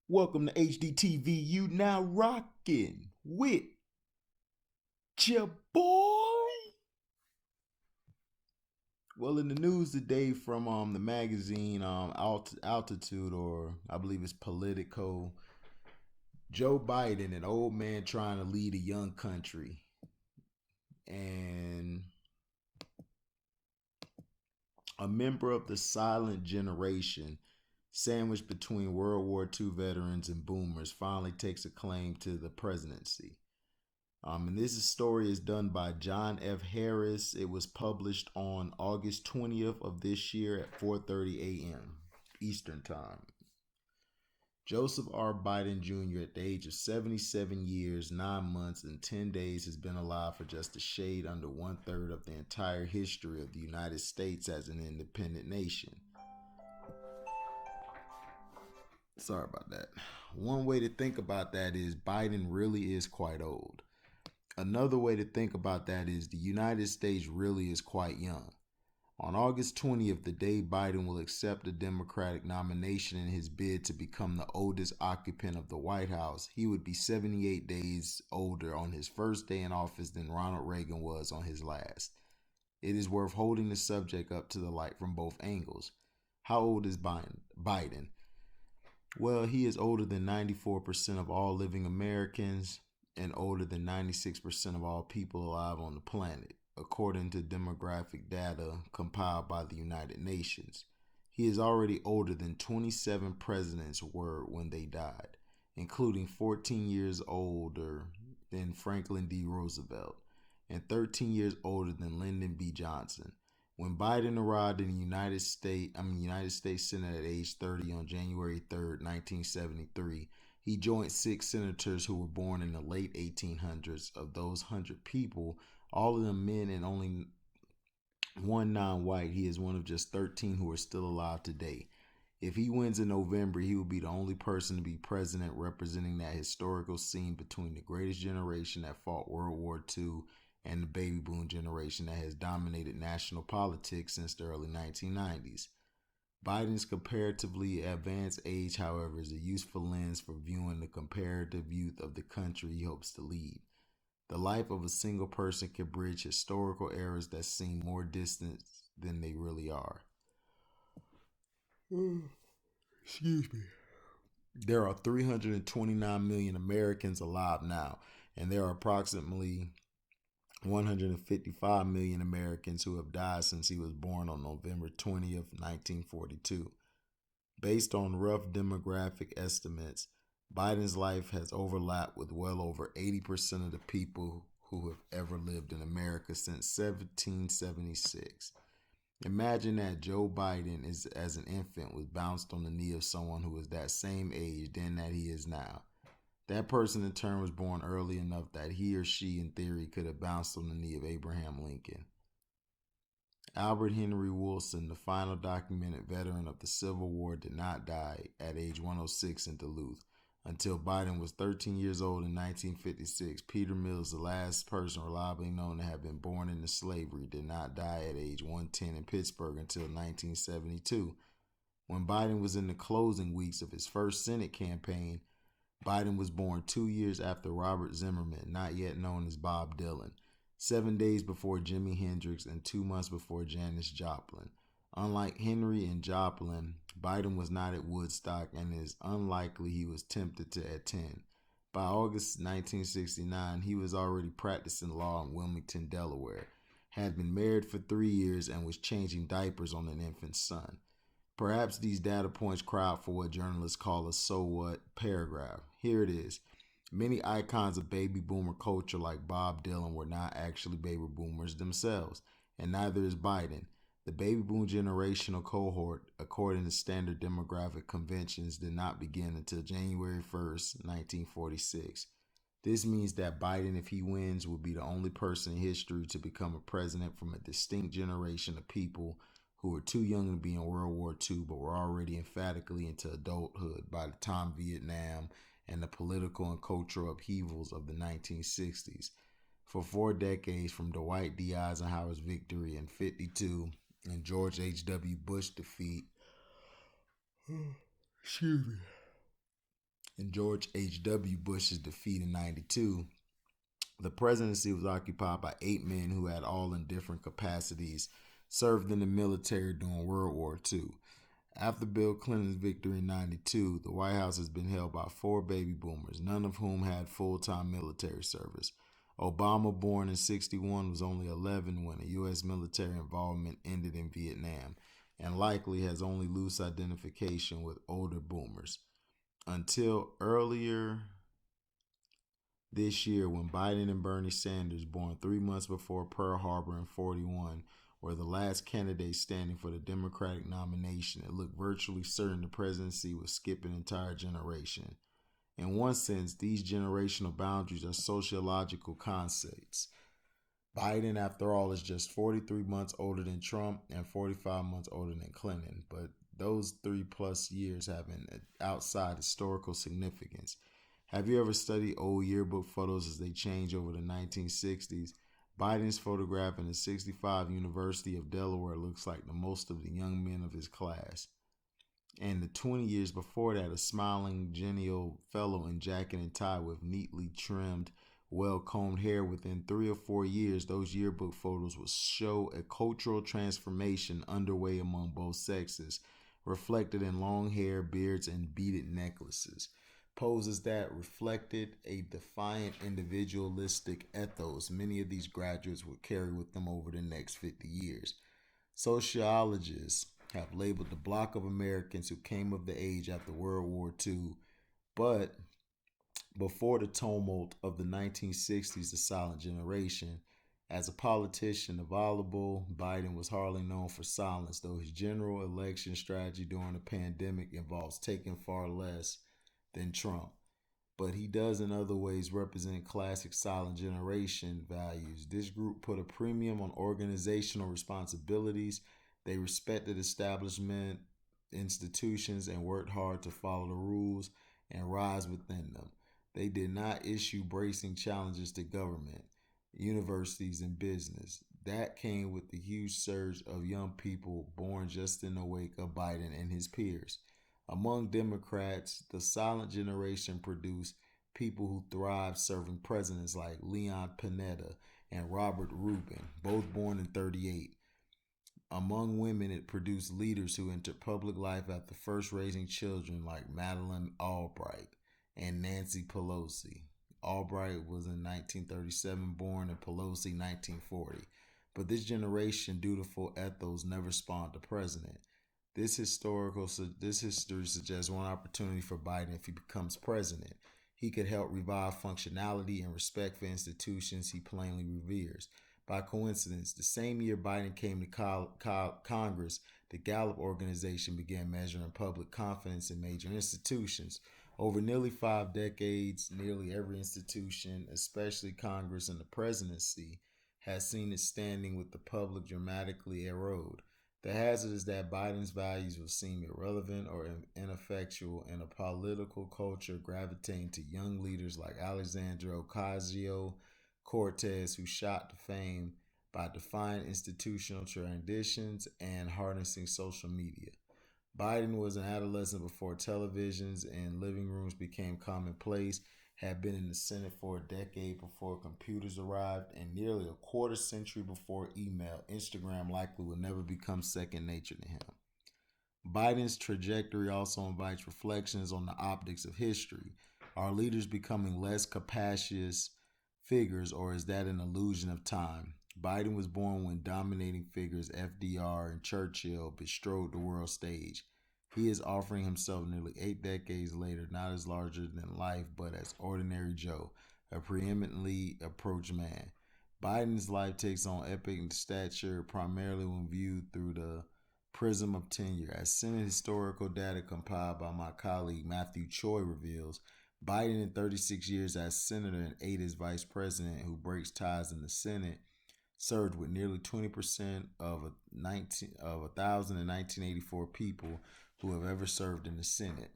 Welcome to HDTV. You now rocking with your boy. Well, in the news today from the magazine Altitude, or I believe it's Politico, Joe Biden, an old man trying to lead a young country, and a member of the silent generation sandwiched between World War II veterans and boomers finally takes a claim to the presidency. And this story is done by John F. Harris. It was published on August 20th of this year at 4:30 a.m. Eastern Time. Joseph R. Biden Jr. at the age of 77 years, 9 months, and 10 days has been alive for just a shade under 1/3 of the entire history of the United States as an independent nation. Sorry about that. One way to think about that is Biden really is quite old. Another way to think about that is the United States really is quite young. On August 20th, the day Biden will accept the Democratic nomination in his bid to become the oldest occupant of the White House, he would be 78 days older on his first day in office than Ronald Reagan was on his last. It is worth holding the subject up to the light from both angles. How old is Biden? Well, he is older than 94% of all living Americans and older than 96% of all people alive on the planet, according to demographic data compiled by the United Nations. He is already older than 27 presidents were when they died, including 14 years older than Franklin D. Roosevelt and 13 years older than Lyndon B. Johnson. When Biden arrived in the United States Senate at age 30 on January 3rd, 1973, he joined 6 senators who were born in the late 1800s. Of those 100 people, all of them men and only one non-white, he is one of just 13 who are still alive today. If he wins in November, he will be the only person to be president representing that historical scene between the greatest generation that fought World War II and the baby boom generation that has dominated national politics since the early 1990s. Biden's comparatively advanced age, however, is a useful lens for viewing the comparative youth of the country he hopes to lead. The life of a single person can bridge historical eras that seem more distant than they really are. Excuse me. There are 329 million Americans alive now, and there are approximately 155 million Americans who have died since he was born on November 20th, 1942. Based on rough demographic estimates, Biden's life has overlapped with well over 80% of the people who have ever lived in America since 1776. Imagine that Joe Biden as an infant was bounced on the knee of someone who was that same age then that he is now. That person in turn was born early enough that he or she, in theory, could have bounced on the knee of Abraham Lincoln. Albert Henry Wilson, the final documented veteran of the Civil War, did not die at age 106 in Duluth. Until Biden was 13 years old in 1956, Peter Mills, the last person reliably known to have been born into slavery, did not die at age 110 in Pittsburgh until 1972. When Biden was in the closing weeks of his first Senate campaign, Biden was born 2 years after Robert Zimmerman, not yet known as Bob Dylan, 7 days before Jimi Hendrix, and 2 months before Janis Joplin. Unlike Henry and Joplin, Biden was not at Woodstock, and it is unlikely he was tempted to attend. By August 1969, he was already practicing law in Wilmington, Delaware, had been married for 3 years, and was changing diapers on an infant son. Perhaps these data points cry out for what journalists call a "so what" paragraph. Here it is. Many icons of baby boomer culture like Bob Dylan were not actually baby boomers themselves, and neither is Biden. The baby boom generational cohort, according to standard demographic conventions, did not begin until January 1st, 1946. This means that Biden, if he wins, will be the only person in history to become a president from a distinct generation of people who were too young to be in World War II but were already emphatically into adulthood by the time Vietnam and the political and cultural upheavals of the 1960s. For 4 decades, from Dwight D. Eisenhower's victory in '52 and George H.W. Bush defeat, excuse me, and George H.W. Bush's defeat in 92, the presidency was occupied by 8 men who had all in different capacities served in the military during World War II. After Bill Clinton's victory in 92, the White House has been held by 4 baby boomers, none of whom had full-time military service. Obama, born in 61, was only 11 when the U.S. military involvement ended in Vietnam, and likely has only loose identification with older boomers. Until earlier this year, when Biden and Bernie Sanders, born 3 months before Pearl Harbor in 41, were the last candidates standing for the Democratic nomination, it looked virtually certain the presidency would skip an entire generation. In one sense, these generational boundaries are sociological concepts. Biden, after all, is just 43 months older than Trump and 45 months older than Clinton, but those 3+ years have an outside historical significance. Have you ever studied old yearbook photos as they change over the 1960s? Biden's photograph in the 65 University of Delaware looks like the most of the young men of his class. And the 20 years before that, a smiling, genial fellow in jacket and tie with neatly trimmed, well-combed hair. Within 3 or 4 years, those yearbook photos will show a cultural transformation underway among both sexes, reflected in long hair, beards, and beaded necklaces. Poses that reflected a defiant individualistic ethos many of these graduates would carry with them over the next 50 years. Sociologists have labeled the block of Americans who came of the age after World War II, but before the tumult of the 1960s, the silent generation. As a politician, the voluble Biden was hardly known for silence, though his general election strategy during the pandemic involves taking far less than Trump. But he does in other ways represent classic silent generation values. This group put a premium on organizational responsibilities. They respected establishment institutions and worked hard to follow the rules and rise within them. They did not issue bracing challenges to government, universities, and business. That came with the huge surge of young people born just in the wake of Biden and his peers. Among Democrats, the silent generation produced people who thrived serving presidents like Leon Panetta and Robert Rubin, both born in 1938. Among women, it produced leaders who entered public life after first raising children like Madeleine Albright and Nancy Pelosi. Albright was in 1937 born and Pelosi 1940. But this generation dutiful ethos never spawned a president. This history suggests one opportunity for Biden if he becomes president. He could help revive functionality and respect for institutions he plainly reveres. By coincidence, the same year Biden came to Congress, the Gallup organization began measuring public confidence in major institutions. Over nearly 5 decades, nearly every institution, especially Congress and the presidency, has seen its standing with the public dramatically erode. The hazard is that Biden's values will seem irrelevant or ineffectual in a political culture gravitating to young leaders like Alexandria Ocasio-Cortez, who shot to fame by defying institutional traditions and harnessing social media. Biden was an adolescent before televisions and living rooms became commonplace, had been in the Senate for a decade before computers arrived, and nearly a quarter century before email. Instagram likely will never become second nature to him. Biden's trajectory also invites reflections on the optics of history. Are leaders becoming less capacious figures, or is that an illusion of time? Biden was born when dominating figures FDR and Churchill bestrode the world stage. He is offering himself nearly 8 decades later, not as larger than life, but as ordinary Joe, a preeminently approached man. Biden's life takes on epic stature primarily when viewed through the prism of tenure. As Senate historical data compiled by my colleague Matthew Choi reveals, Biden in 36 years as senator and 8 as vice president who breaks ties in the Senate served with nearly 20% of 1,000 in 1984 people who have ever served in the Senate.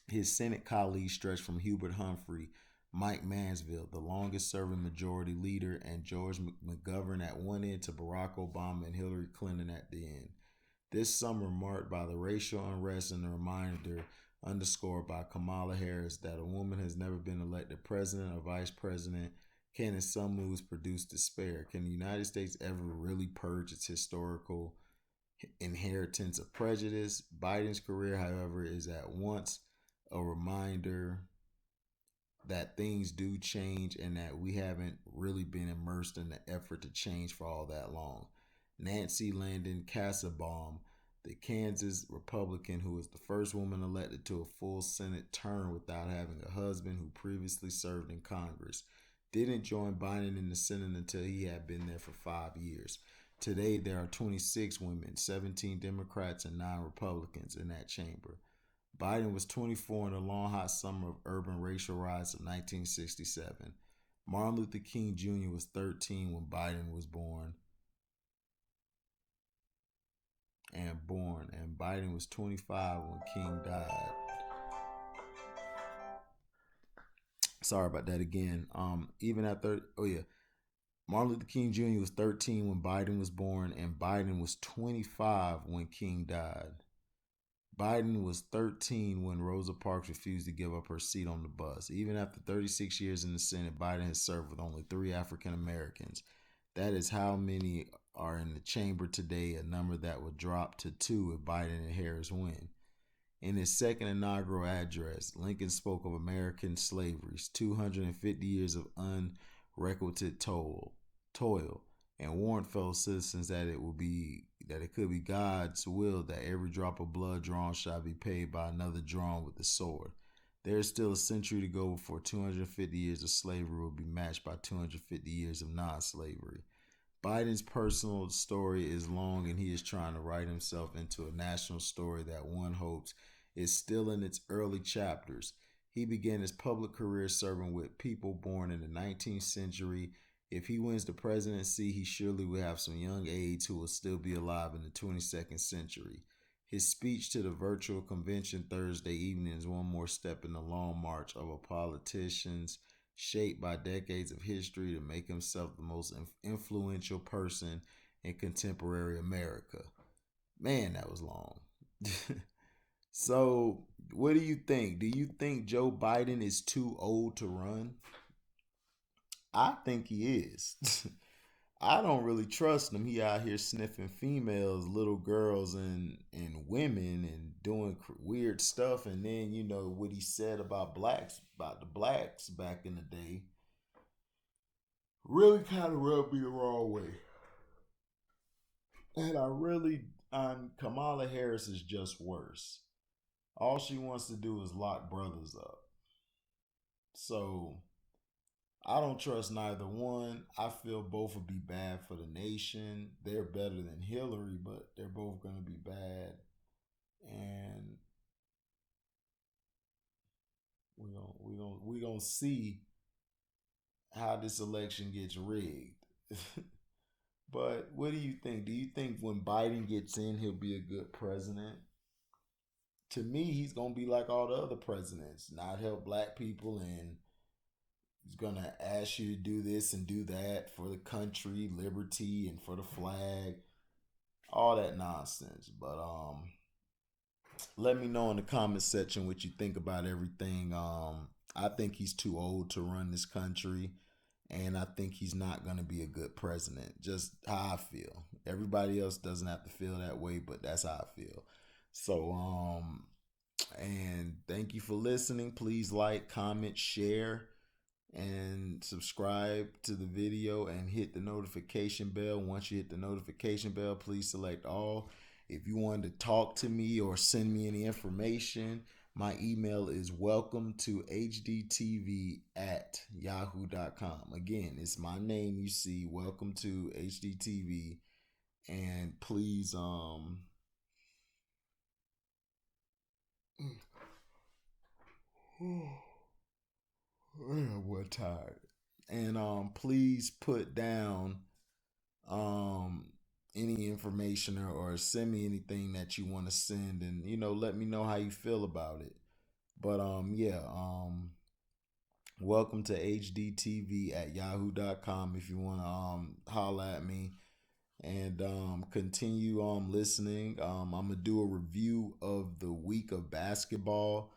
His Senate colleagues stretch from Hubert Humphrey, Mike Mansfield, the longest-serving majority leader, and George McGovern at one end to Barack Obama and Hillary Clinton at the end. This summer marked by the racial unrest and the reminder underscored by Kamalaharris, that a woman has never been elected president or vice president can in some moves produce despair. Can the United States ever really purge its historical inheritance of prejudice? Biden's career, however, is at once a reminder that things do change and that we haven't really been immersed in the effort to change for all that long. Nancy Landon Kassebaum, the Kansas Republican who was the first woman elected to a full Senate term without having a husband who previously served in Congress, didn't join Biden in the Senate until he had been there for 5 years. Today, there are 26 women, 17 Democrats, and 9 Republicans in that chamber. Biden was 24 in the long, hot summer of urban racial riots of 1967. Martin Luther King Jr. was 13 when Biden was born. And Biden was 25 when King died. Sorry about that again. Even at Martin Luther King Jr. was 13 when Biden was born, and Biden was 25 when King died. Biden was 13 when Rosa Parks refused to give up her seat on the bus. Even after 36 years in the Senate, Biden has served with only 3 African Americans. That is how many are in the chamber today, a number that would drop to 2 if Biden and Harris win. In his second inaugural address, Lincoln spoke of American slavery's 250 years of unrequited toil, and warned fellow citizens that it could be God's will that every drop of blood drawn shall be paid by another drawn with the sword. There is still a century to go before 250 years of slavery will be matched by 250 years of non-slavery. Biden's personal story is long, and he is trying to write himself into a national story that one hopes is still in its early chapters. He began his public career serving with people born in the 19th century. If he wins the presidency, he surely will have some young aides who will still be alive in the 22nd century. His speech to the virtual convention Thursday evening is one more step in the long march of a politician's shaped by decades of history to make himself the most influential person in contemporary America. Man, that was long. So, what do you think? Do you think Joe Biden is too old to run? I think he is. I don't really trust him. He out here sniffing females, little girls, and women, and doing weird stuff. And then what he said about the blacks back in the day, really kind of rubbed me the wrong way. And Kamala Harris is just worse. All she wants to do is lock brothers up. So I don't trust neither one. I feel both would be bad for the nation. They're better than Hillary, but they're both going to be bad. And we're gonna see how this election gets rigged. But what do you think? Do you think when Biden gets in, he'll be a good president? To me, he's gonna be like all the other presidents, not help black people, and he's gonna ask you to do this and do that for the country, liberty, and for the flag, all that nonsense. But let me know in the comment section what you think about everything. I think he's too old to run this country, and I think he's not gonna be a good president. Just how I feel. Everybody else doesn't have to feel that way, but that's how I feel. So and thank you for listening. Please like, comment, share, and subscribe to the video and hit the notification bell. Once you hit the notification bell, please select all. If you want to talk to me or send me any information, my email is welcome2hdtv@yahoo.com. Again, it's my name you see, welcome2hdtv. And please we're tired. And please put down any information or send me anything that you want to send, and let me know how you feel about it. But welcome to HDTV@yahoo.com if you want to holla at me. and continue listening. I'm gonna do a review of the week of basketball.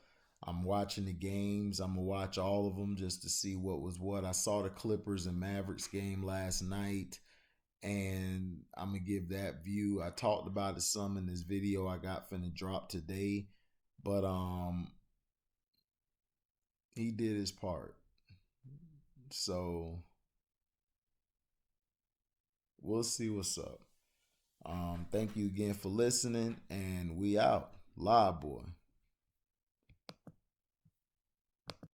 I'm watching the games. I'm gonna watch all of them just to see what was what. I saw the Clippers and Mavericks game last night, and I'm gonna give that view. I talked about it some in this video I got finna drop today, but he did his part. So we'll see what's up. Thank you again for listening, and we out. Live boy.